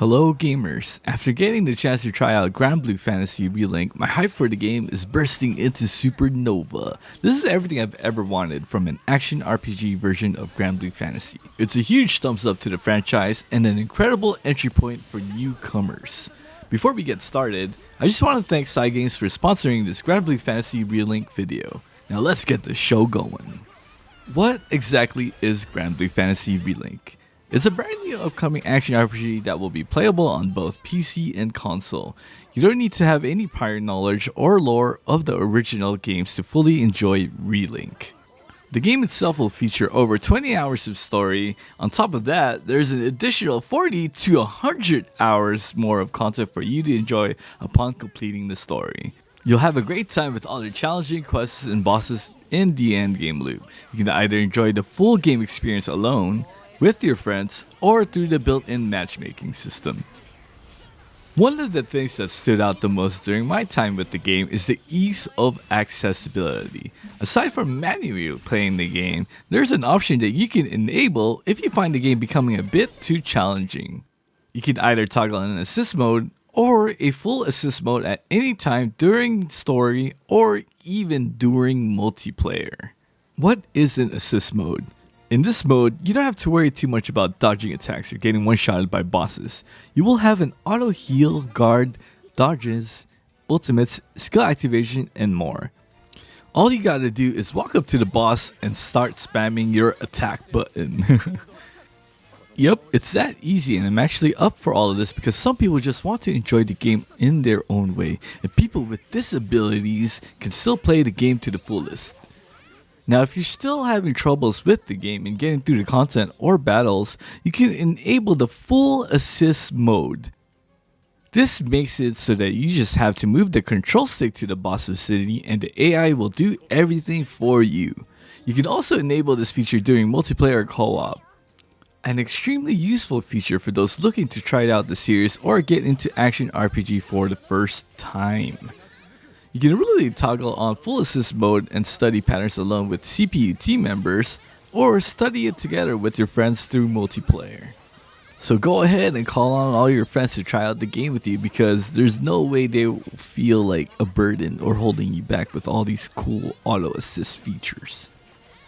Hello gamers, after getting the chance to try out Granblue Fantasy Relink, my hype for the game is bursting into supernova. This is everything I've ever wanted from an action RPG version of Granblue Fantasy. It's a huge thumbs up to the franchise and an incredible entry point for newcomers. Before we get started, I just want to thank Cygames for sponsoring this Granblue Fantasy Relink video. Now let's get the show going. What exactly is Granblue Fantasy Relink? It's a brand new upcoming action RPG that will be playable on both PC and console. You don't need to have any prior knowledge or lore of the original games to fully enjoy Relink. The game itself will feature over 20 hours of story. On top of that, there's an additional 40 to 100 hours more of content for you to enjoy upon completing the story. You'll have a great time with all the challenging quests and bosses in the endgame loop. You can either enjoy the full game experience alone, with your friends, or through the built-in matchmaking system. One of the things that stood out the most during my time with the game is the ease of accessibility. Aside from manually playing the game, there's an option that you can enable if you find the game becoming a bit too challenging. You can either toggle an assist mode or a full assist mode at any time during story or even during multiplayer. What is an assist mode? In this mode, you don't have to worry too much about dodging attacks or getting one-shotted by bosses. You will have an auto heal, guard, dodges, ultimates, skill activation, and more. All you gotta do is walk up to the boss and start spamming your attack button. Yep, it's that easy, and I'm actually up for all of this because some people just want to enjoy the game in their own way, and people with disabilities can still play the game to the fullest. Now, if you're still having troubles with the game and getting through the content or battles, you can enable the full assist mode. This makes it so that you just have to move the control stick to the boss vicinity and the AI will do everything for you. You can also enable this feature during multiplayer co-op. An extremely useful feature for those looking to try out the series or get into action RPG for the first time. You can really toggle on full assist mode and study patterns alone with CPU team members, or study it together with your friends through multiplayer. So go ahead and call on all your friends to try out the game with you because there's no way they will feel like a burden or holding you back with all these cool auto assist features.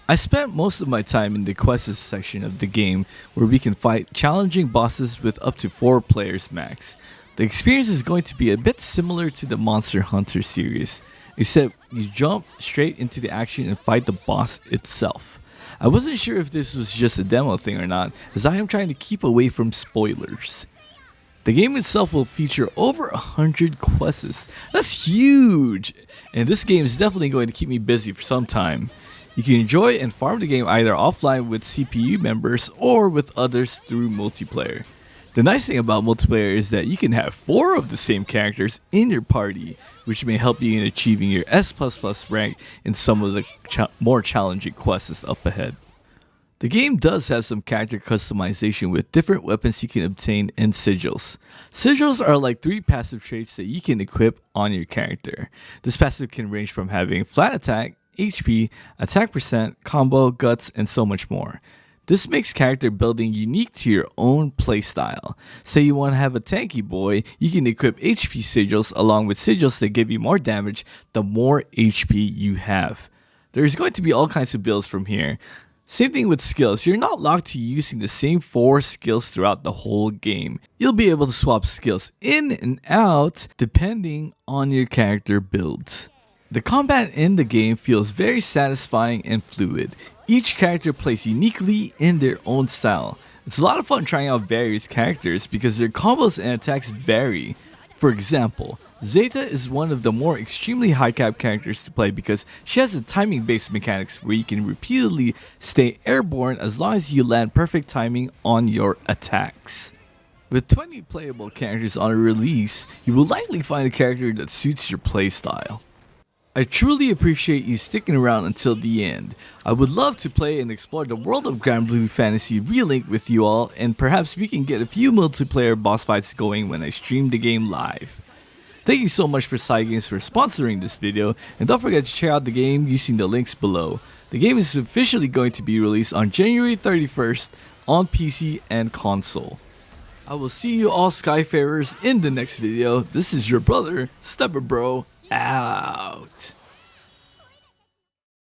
I spent most of my time in the quests section of the game where we can fight challenging bosses with up to 4 players max. The experience is going to be a bit similar to the Monster Hunter series, except you jump straight into the action and fight the boss itself. I wasn't sure if this was just a demo thing or not, as I am trying to keep away from spoilers. The game itself will feature over 100 quests. That's huge! And this game is definitely going to keep me busy for some time. You can enjoy and farm the game either offline with CPU members or with others through multiplayer. The nice thing about multiplayer is that you can have 4 of the same characters in your party, which may help you in achieving your S++ rank in some of the more challenging quests up ahead. The game does have some character customization with different weapons you can obtain and sigils. Sigils are like 3 passive traits that you can equip on your character. This passive can range from having flat attack, HP, attack percent, combo, guts, and so much more. This makes character building unique to your own playstyle. Say you want to have a tanky boy, you can equip HP sigils along with sigils that give you more damage the more HP you have. There's going to be all kinds of builds from here. Same thing with skills, you're not locked to using the same 4 skills throughout the whole game. You'll be able to swap skills in and out depending on your character builds. The combat in the game feels very satisfying and fluid. Each character plays uniquely in their own style. It's a lot of fun trying out various characters because their combos and attacks vary. For example, Zeta is one of the more extremely high cap characters to play because she has a timing based mechanics where you can repeatedly stay airborne as long as you land perfect timing on your attacks. With 20 playable characters on a release, you will likely find a character that suits your playstyle. I truly appreciate you sticking around until the end. I would love to play and explore the world of Granblue Fantasy Relink with you all, and perhaps we can get a few multiplayer boss fights going when I stream the game live. Thank you so much for Cygames for sponsoring this video, and don't forget to check out the game using the links below. The game is officially going to be released on January 31st on PC and console. I will see you all Skyfarers in the next video. This is your brother, Steparu, out.